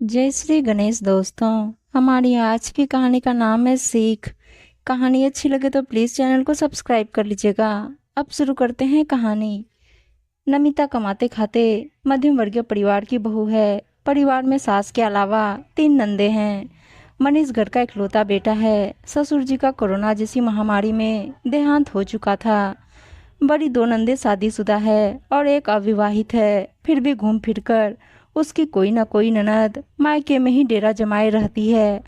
जय श्री गणेश दोस्तों। हमारी आज की कहानी का नाम है सीख। कहानी अच्छी लगे तो प्लीज़ चैनल को सब्सक्राइब कर लीजिएगा। अब शुरू करते हैं कहानी। नमिता कमाते खाते मध्यम वर्गीय परिवार की बहू है। परिवार में सास के अलावा 3 नंदे हैं। मनीष घर का इकलौता बेटा है। ससुर जी का कोरोना जैसी महामारी में देहांत हो चुका था। बड़ी 2 नंदे शादीशुदा है और एक अविवाहित है। फिर भी घूम फिर कर उसकी कोई न कोई ननद मायके में ही डेरा जमाए रहती है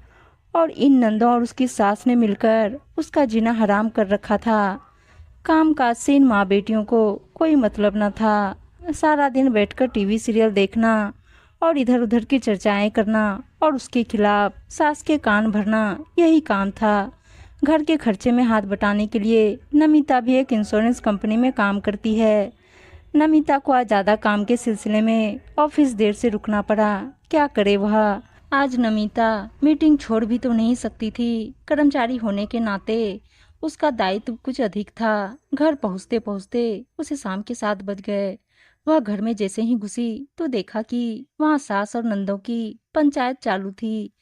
और इन नंदों और उसकी सास ने मिलकर उसका जीना हराम कर रखा था। काम काज से इन माँ बेटियों को कोई मतलब न था। सारा दिन बैठकर टीवी सीरियल देखना और इधर उधर की चर्चाएं करना और उसके खिलाफ सास के कान भरना, यही काम था। घर के खर्चे में हाथ बटाने के लिए नमिता भी एक इंश्योरेंस कंपनी में काम करती है। नमिता को आज ज़्यादा काम के सिलसिले में ऑफिस देर से रुकना पड़ा। क्या करे वह। आज नमिता मीटिंग छोड़ भी तो नहीं सकती थी। कर्मचारी होने के नाते उसका दायित्व कुछ अधिक था। घर पहुंचते पहुंचते उसे शाम के 7 बज गए। वह घर में जैसे ही घुसी तो देखा कि वहां सास और नंदों की पंचायत चालू थी।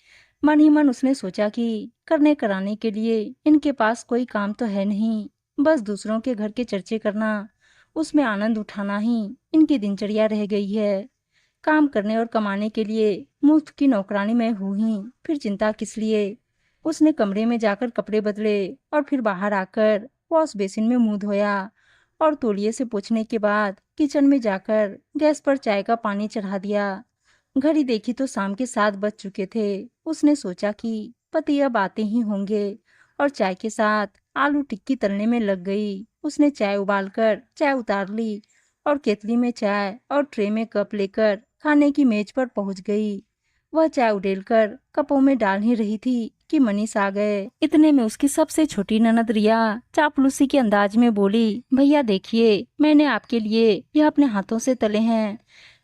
मन ही मन उसने सोचा कि करने कराने के लिए इनके पास कोई काम तो है नहीं, बस दूसरों के घर के चर्चे करना, उसमें आनंद उठाना ही इनकी दिनचर्या रह गई है। काम करने और कमाने के लिए मुफ्त की नौकरानी मैं हूं ही, फिर चिंता किस लिए। उसने कमरे में जाकर कपड़े बदले और फिर बाहर आकर वॉश बेसिन में मुंह धोया और तौलिए से पोंछने के बाद किचन में जाकर गैस पर चाय का पानी चढ़ा दिया। घड़ी देखी तो शाम के 7 बज चुके थे। उसने सोचा कि पति अब आते ही होंगे और चाय के साथ आलू टिक्की तलने में लग गई। उसने चाय उबालकर चाय उतार ली और केतली में चाय और ट्रे में कप लेकर खाने की मेज पर पहुंच गई। वह चाय उड़ेलकर कपों में डाल ही रही थी कि मनीष आ गए। इतने में उसकी सबसे छोटी ननद रिया चापलूसी के अंदाज में बोली, भैया देखिए, मैंने आपके लिए यह अपने हाथों से तले हैं।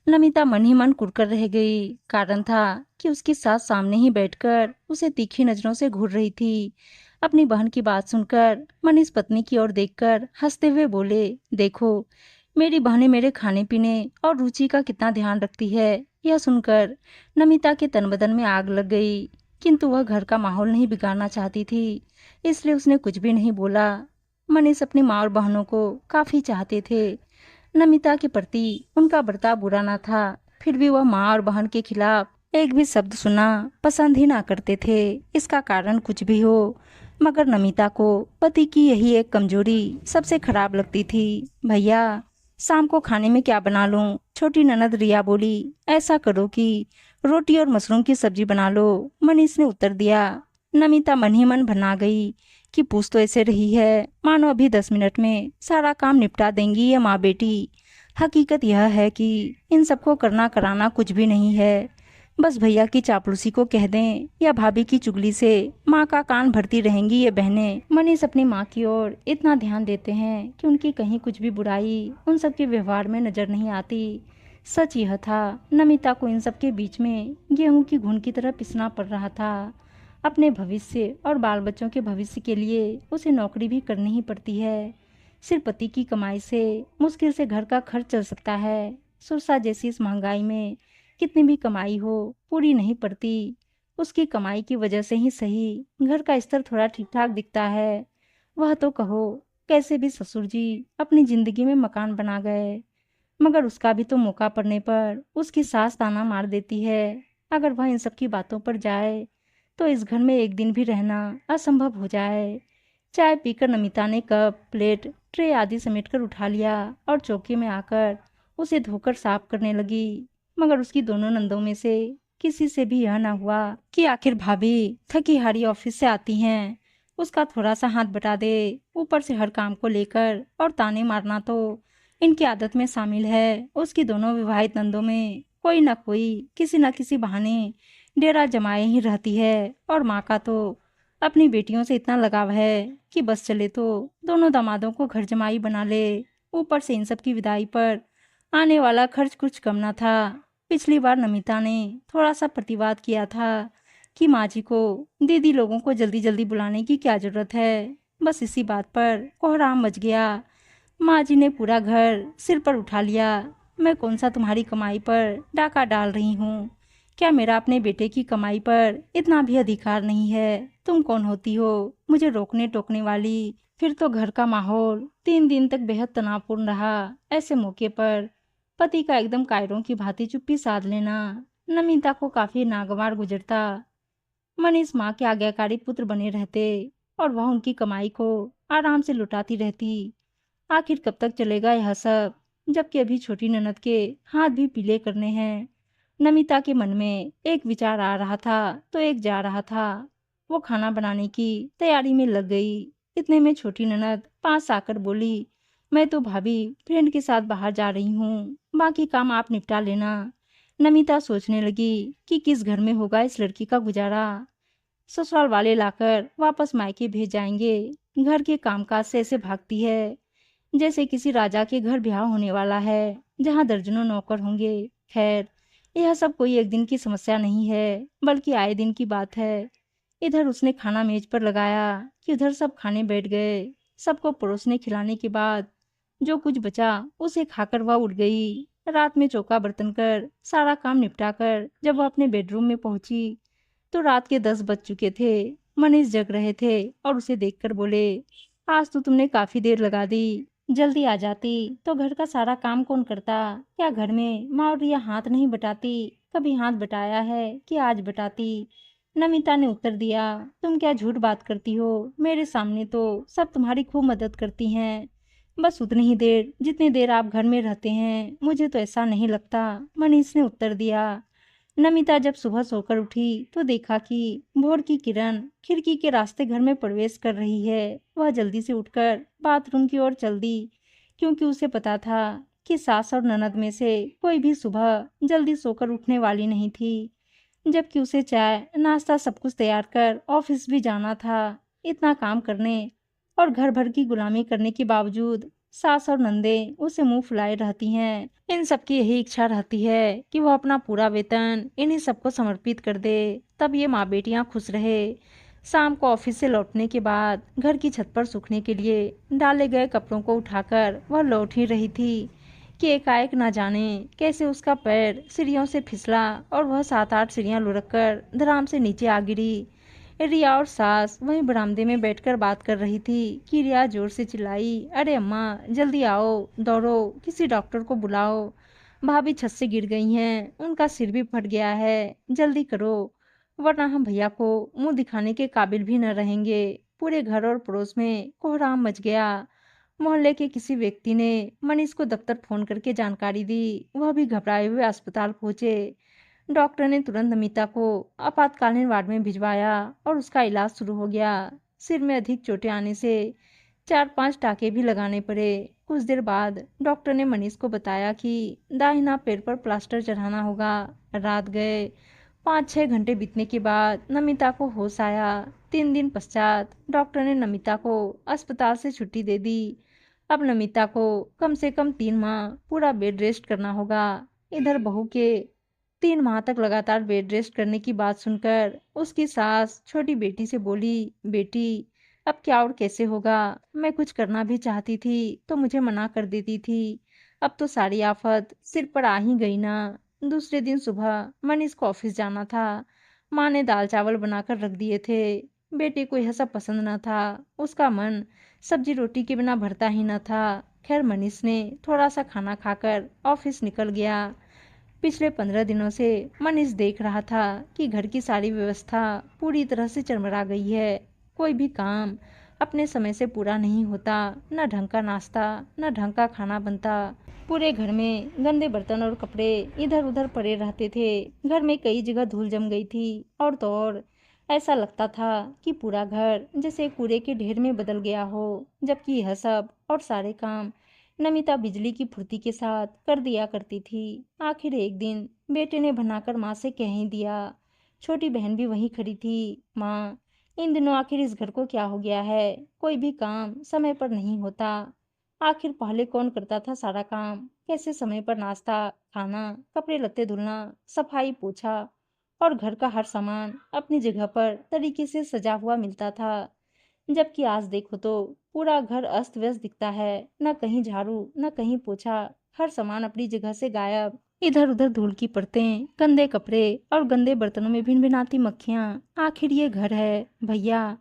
नमिता मन ही मन कुड़कर रह गई। कारण था कि उसकी सास सामने ही बैठकर उसे तीखी नजरों से घूर रही थी। अपनी बहन की बात सुनकर मनीष पत्नी की ओर देखकर हंसते हुए बोले, देखो मेरी बहनें मेरे खाने पीने और रुचि का कितना ध्यान रखती है। यह सुनकर नमिता के तन बदन में आग लग गई, किंतु वह घर का माहौल नहीं बिगाड़ना चाहती थी, इसलिए उसने कुछ भी नहीं बोला। मनीष अपनी माँ और बहनों को काफी चाहते थे। नमिता के प्रति उनका बर्ताव बुरा ना था, फिर भी वह माँ और बहन के खिलाफ एक भी शब्द सुना पसंद ही ना करते थे। इसका कारण कुछ भी हो, मगर नमिता को पति की यही एक कमजोरी सबसे खराब लगती थी। भैया शाम को खाने में क्या बना लूं? छोटी ननद रिया बोली, ऐसा करो कि रोटी और मशरूम की सब्जी बना लो। मनीष ने उत्तर दिया। नमिता मन ही मन बना गई कि पूछ तो ऐसे रही है मानो अभी 10 मिनट में सारा काम निपटा देंगी ये माँ बेटी। हकीकत यह है कि इन सबको करना कराना कुछ भी नहीं है। बस भैया की चापलूसी को कह दें या भाभी की चुगली से माँ का कान भरती रहेंगी ये बहनें। मनीष अपनी माँ की ओर इतना ध्यान देते हैं कि उनकी कहीं कुछ भी बुराई उन सबके व्यवहार में नजर नहीं आती। सच यह था, नमिता को इन सब के बीच में गेहूं की घुन की तरह पिसना पड़ रहा था। अपने भविष्य और बाल बच्चों के भविष्य के लिए उसे नौकरी भी करनी ही पड़ती है। सिर्फ पति की कमाई से मुश्किल से घर का खर्च चल सकता है। सुरसा जैसी इस महंगाई में कितनी भी कमाई हो पूरी नहीं पड़ती। उसकी कमाई की वजह से ही सही घर का स्तर थोड़ा ठीक ठाक दिखता है। वह तो कहो कैसे भी ससुर जी अपनी जिंदगी में मकान बना गए, मगर उसका भी तो मौका पड़ने पर उसकी सास ताना मार देती है। अगर वह इन सब की बातों पर जाए तो इस घर में एक दिन भी रहना असंभव हो जाए। चाय पीकर नमिता ने कप प्लेट ट्रे आदि समेटकर उठा लिया और चौकी में आकर उसे धोकर साफ करने लगी। मगर उसकी दोनों नंदों में से किसी से भी यह ना हुआ कि आखिर भाभी थकी हारी ऑफिस से आती हैं, उसका थोड़ा सा हाथ बटा दे। ऊपर से हर काम को लेकर और ताने मारना तो इनकी आदत में शामिल है। उसकी दोनों विवाहित नंदों में कोई ना कोई किसी न किसी बहाने डेरा जमाए ही रहती है और माँ का तो अपनी बेटियों से इतना लगाव है कि बस चले तो दोनों दामादों को घर जमाई बना ले। ऊपर से इन सब की विदाई पर आने वाला खर्च कुछ कम ना था। पिछली बार नमिता ने थोड़ा सा प्रतिवाद किया था कि माँ जी को दीदी लोगों को जल्दी जल्दी बुलाने की क्या जरूरत है। बस इसी बात पर कोहराम मच गया। माँ जी ने पूरा घर सिर पर उठा लिया। मैं कौन सा तुम्हारी कमाई पर डाका डाल रही हूँ? क्या मेरा अपने बेटे की कमाई पर इतना भी अधिकार नहीं है? तुम कौन होती हो मुझे रोकने टोकने वाली? फिर तो घर का माहौल 3 दिन तक बेहद तनावपूर्ण रहा। ऐसे मौके पर पति का एकदम कायरों की भांति चुप्पी साध लेना नमिता को काफी नागवार गुजरता। मनीष माँ के आज्ञाकारी पुत्र बने रहते और वह उनकी कमाई को आराम से लुटाती रहती। आखिर कब तक चलेगा यह सब, जबकि अभी छोटी ननद के हाथ भी पीले करने हैं। नमिता के मन में एक विचार आ रहा था तो एक जा रहा था। वो खाना बनाने की तैयारी में लग गई। इतने में छोटी ननद पास आकर बोली, मैं तो भाभी फ्रेंड के साथ बाहर जा रही हूँ, बाकी काम आप निपटा लेना। नमिता सोचने लगी कि किस घर में होगा इस लड़की का गुजारा। ससुराल वाले लाकर वापस मायके भेज जाएंगे। घर के कामकाज से ऐसे भागती है जैसे किसी राजा के घर ब्याह होने वाला है, जहाँ दर्जनों नौकर होंगे। खैर, यह सब कोई एक दिन की समस्या नहीं है, बल्कि आए दिन की बात है। इधर उसने खाना मेज पर लगाया कि उधर सब खाने बैठ गए। सबको परोसने खिलाने के बाद जो कुछ बचा उसे खाकर वह उठ गई। रात में चौका बर्तन कर सारा काम निपटा कर जब वह अपने बेडरूम में पहुंची तो रात के 10 बज चुके थे। मनीष जग रहे थे और उसे देखकर बोले, आज तो तुमने काफी देर लगा दी। जल्दी आ जाती तो घर का सारा काम कौन करता? क्या घर में माँ और रिया हाथ नहीं बटाती? कभी हाथ बटाया है कि आज बटाती? नमिता ने उत्तर दिया, तुम क्या झूठ बात करती हो? मेरे सामने तो सब तुम्हारी खूब मदद करती हैं। बस उतनी ही देर जितनी देर आप घर में रहते हैं, मुझे तो ऐसा नहीं लगता। मनीष ने उत्तर दिया। नमिता जब सुबह सोकर उठी तो देखा कि भोर की किरण खिड़की के रास्ते घर में प्रवेश कर रही है। वह जल्दी से उठकर बाथरूम की ओर चल दी, क्योंकि उसे पता था कि सास और ननद में से कोई भी सुबह जल्दी सोकर उठने वाली नहीं थी। जबकि उसे चाय नाश्ता सब कुछ तैयार कर ऑफिस भी जाना था। इतना काम करने और घर भर की गुलामी करने के बावजूद सास और नंदे उसे मुंह फुलाए रहती हैं। इन सबकी यही इच्छा रहती है कि वह अपना पूरा वेतन इन्हीं सबको समर्पित कर दे, तब ये माँ बेटियां खुश रहे। शाम को ऑफिस से लौटने के बाद घर की छत पर सूखने के लिए डाले गए कपड़ों को उठाकर वह लौट ही रही थी कि एकाएक न जाने कैसे उसका पैर सीढ़ियों से फिसला और वह 7-8 सीढ़ियां लुढ़क कर धड़ाम से नीचे आ गिरी। रिया और सास वहीं बरामदे में बैठकर बात कर रही थी कि रिया जोर से चिल्लाई, अरे अम्मा जल्दी आओ, दौड़ो, किसी डॉक्टर को बुलाओ। भाभी छत से गिर गई हैं, उनका सिर भी फट गया है, जल्दी करो, वरना हम भैया को मुंह दिखाने के काबिल भी न रहेंगे। पूरे घर और पड़ोस में कोहराम मच गया। मोहल्ले के किसी व्यक्ति ने मनीष को दफ्तर फोन करके जानकारी दी। वह भी घबराए हुए अस्पताल पहुंचे। डॉक्टर ने तुरंत नमिता को आपातकालीन वार्ड में भिजवाया और उसका इलाज शुरू हो गया। सिर में अधिक चोटें आने से 4-5 टाके भी लगाने पड़े। कुछ देर बाद डॉक्टर ने मनीष को बताया कि दाहिना पैर पर प्लास्टर चढ़ाना होगा। रात गए। 5-6 घंटे बीतने के बाद नमिता को होश आया। 3 दिन पश्चात डॉक्टर ने नमिता को अस्पताल से छुट्टी दे दी। अब नमिता को कम से कम 3 माह पूरा बेड रेस्ट करना होगा। इधर बहू के 3 माह तक लगातार बेड रेस्ट करने की बात सुनकर उसकी सास छोटी बेटी से बोली, बेटी अब क्या और कैसे होगा? मैं कुछ करना भी चाहती थी तो मुझे मना कर देती थी। अब तो सारी आफत सिर पर आ ही गई ना। दूसरे दिन सुबह मनीष को ऑफिस जाना था। माँ ने दाल चावल बनाकर रख दिए थे। बेटे को यह सब पसंद न था। उसका मन सब्जी रोटी के बिना भरता ही न था। खैर मनीष ने थोड़ा सा खाना खाकर ऑफिस निकल गया। पिछले 15 दिनों से मनीष देख रहा था कि घर की सारी व्यवस्था पूरी तरह से चरमरा गई है। कोई भी काम अपने समय से पूरा नहीं होता। न ढंग का नाश्ता, न ढंग का खाना बनता। पूरे घर में गंदे बर्तन और कपड़े इधर उधर पड़े रहते थे। घर में कई जगह धूल जम गई थी और तो और ऐसा लगता था कि पूरा घर जैसे कूड़े के ढेर में बदल गया हो। जबकि यह सब और सारे काम नमिता बिजली की फुर्ती के साथ कर दिया करती थी। आखिर एक दिन बेटे ने बनाकर माँ से कह ही दिया। छोटी बहन भी वहीं खड़ी थी। माँ, इन दिनों आखिर इस घर को क्या हो गया है? कोई भी काम समय पर नहीं होता। आखिर पहले कौन करता था सारा काम? कैसे समय पर नाश्ता, खाना, कपड़े लत्ते धुलना, सफाई पोछा और घर का हर सामान अपनी जगह पर तरीके से सजा हुआ मिलता था। जबकि आज देखो तो पूरा घर अस्त व्यस्त दिखता है। न कहीं झाड़ू, न कहीं पोछा, हर सामान अपनी जगह से गायब। इधर उधर धूल की परतें, गंदे कपड़े और गंदे बर्तनों में भिनभिनाती मक्खियां। आखिर ये घर है भैया।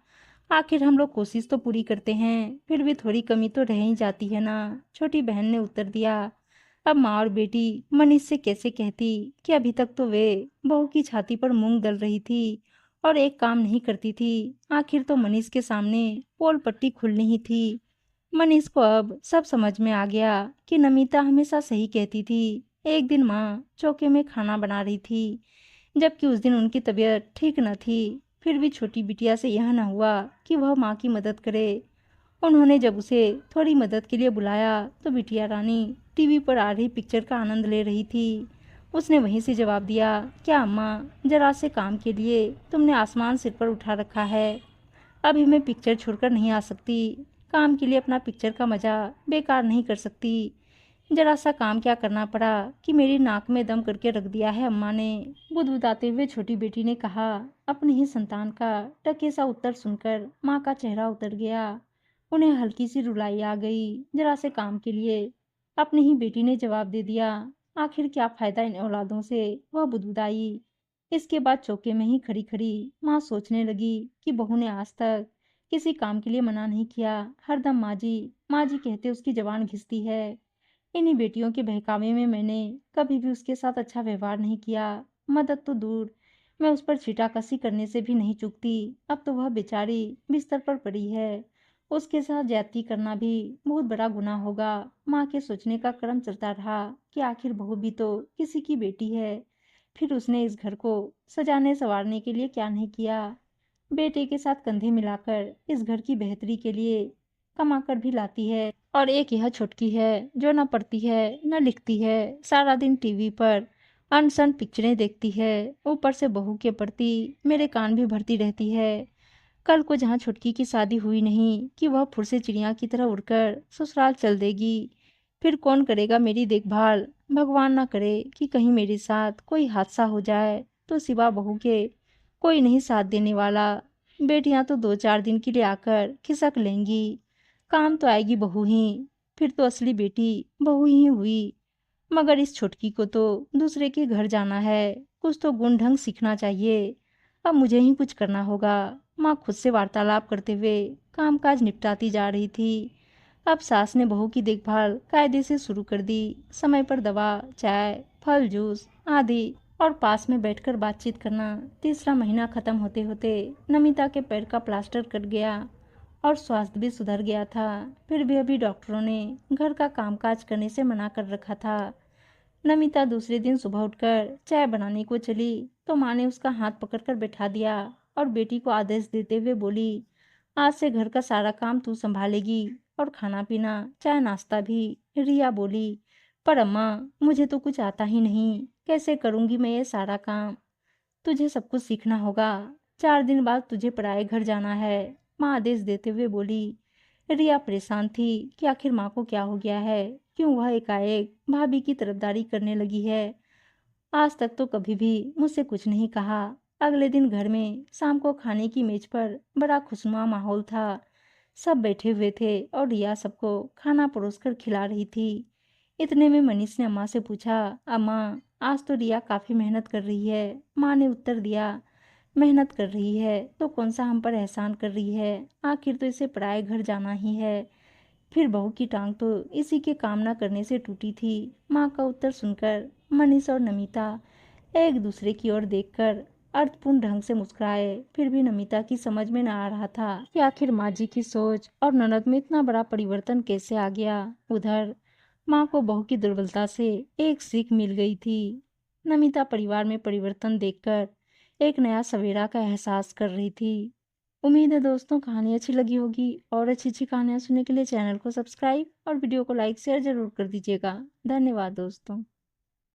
आखिर हम लोग कोशिश तो पूरी करते हैं, फिर भी थोड़ी कमी तो रह ही जाती है ना। छोटी बहन ने उत्तर दिया। अब माँ और बेटी मनीष से कैसे कहती कि अभी तक तो वे बहू की छाती पर मूंग दल रही थी और एक काम नहीं करती थी। आखिर तो मनीष के सामने पोल पट्टी खुलनी ही थी। मनीष को अब सब समझ में आ गया कि नमिता हमेशा सही कहती थी। एक दिन माँ चौके में खाना बना रही थी, जबकि उस दिन उनकी तबीयत ठीक न थी। फिर भी छोटी बिटिया से यह न हुआ कि वह माँ की मदद करे। उन्होंने जब उसे थोड़ी मदद के लिए बुलाया तो बिटिया रानी टीवी पर आ रही पिक्चर का आनंद ले रही थी। उसने वहीं से जवाब दिया, क्या अम्मा, जरा से काम के लिए तुमने आसमान सिर पर उठा रखा है। अभी मैं पिक्चर छोड़कर नहीं आ सकती। काम के लिए अपना पिक्चर का मजा बेकार नहीं कर सकती। जरा सा काम क्या करना पड़ा कि मेरी नाक में दम करके रख दिया है अम्मा ने। बुदबुदाते हुए छोटी बेटी ने कहा। अपनी ही संतान का टके सा उत्तर सुनकर माँ का चेहरा उतर गया। उन्हें हल्की सी रुलाई आ गई। जरा से काम के लिए अपनी ही बेटी ने जवाब दे दिया। आखिर क्या फायदा इन औलादों से, वह बुदबुदाई। इसके बाद चौके में ही खड़ी खड़ी माँ सोचने लगी कि बहू ने आज तक किसी काम के लिए मना नहीं किया। हरदम माँ जी कहते उसकी जबान घिसती है। इन्हीं बेटियों के बहकावे में मैंने कभी भी उसके साथ अच्छा व्यवहार नहीं किया। मदद तो दूर, मैं उस पर छीटाकसी करने से भी नहीं चूकती। अब तो वह बेचारी बिस्तर पर पड़ी है, उसके साथ ज्यादती करना भी बहुत बड़ा गुनाह होगा। माँ के सोचने का क्रम चलता रहा कि आखिर बहू भी तो किसी की बेटी है। फिर उसने इस घर को सजाने संवारने के लिए क्या नहीं किया। बेटे के साथ कंधे मिलाकर इस घर की बेहतरी के लिए कमा कर भी लाती है। और एक यह छुटकी है जो न पढ़ती है न लिखती है, सारा दिन टीवी पर अनसन पिक्चरें देखती है। ऊपर से बहू के प्रति मेरे कान भी भरती रहती है। कल को जहाँ छुटकी की शादी हुई नहीं कि वह फुर से चिड़िया की तरह उड़कर ससुराल चल देगी। फिर कौन करेगा मेरी देखभाल। भगवान ना करे कि कहीं मेरे साथ कोई हादसा हो जाए तो सिवा बहू के कोई नहीं साथ देने वाला। बेटियां तो 2-4 दिन के लिए आकर खिसक लेंगी, काम तो आएगी बहू ही। फिर तो असली बेटी बहू ही हुई। मगर इस छुटकी को तो दूसरे के घर जाना है, कुछ तो गुण ढंग सीखना चाहिए। अब मुझे ही कुछ करना होगा। माँ खुद से वार्तालाप करते हुए कामकाज निपटाती जा रही थी। अब सास ने बहू की देखभाल कायदे से शुरू कर दी। समय पर दवा, चाय, फल जूस आदि और पास में बैठकर बातचीत करना। तीसरा महीना खत्म होते होते नमिता के पैर का प्लास्टर कट गया और स्वास्थ्य भी सुधर गया था। फिर भी अभी डॉक्टरों ने घर का कामकाज करने से मना कर रखा था। नमिता दूसरे दिन सुबह उठकर चाय बनाने को चली तो माँ ने उसका हाथ पकड़कर बैठा दिया और बेटी को आदेश देते हुए बोली, आज से घर का सारा काम तू संभालेगी और खाना पीना चाय नाश्ता भी। रिया बोली, पर अम्मा, मुझे तो कुछ आता ही नहीं, कैसे करूंगी मैं ये सारा काम। तुझे सब कुछ सीखना होगा। 4 दिन बाद तुझे पराए घर जाना है, माँ आदेश देते हुए बोली। रिया परेशान थी कि आखिर माँ को क्या हो गया है, क्यों वह एकाएक भाभी की तरफदारी करने लगी है। आज तक तो कभी भी मुझसे कुछ नहीं कहा। अगले दिन घर में शाम को खाने की मेज पर बड़ा खुशनुमा माहौल था। सब बैठे हुए थे और रिया सबको खाना परोसकर खिला रही थी। इतने में मनीष ने अम्मा से पूछा, अम्मा, आज तो रिया काफी मेहनत कर रही है। माँ ने उत्तर दिया, मेहनत कर रही है तो कौन सा हम पर एहसान कर रही है, आखिर तो इसे पराए घर जाना ही है। फिर बहू की टांग तो इसी के काम न करने से टूटी थी। माँ का उत्तर सुनकर मनीष और नमिता एक दूसरे की ओर देखकर अर्थपूर्ण ढंग से मुस्कुराए। फिर भी नमिता की समझ में न आ रहा था कि आखिर माँ जी की सोच और ननद में इतना बड़ा परिवर्तन कैसे आ गया। उधर माँ को बहू की दुर्बलता से एक सीख मिल गई थी। नमिता परिवार में परिवर्तन देखकर एक नया सवेरा का एहसास कर रही थी। उम्मीद है दोस्तों कहानी अच्छी लगी होगी, और अच्छी अच्छी कहानियाँ सुनने के लिए चैनल को सब्सक्राइब और वीडियो को लाइक शेयर जरूर कर दीजिएगा। धन्यवाद दोस्तों।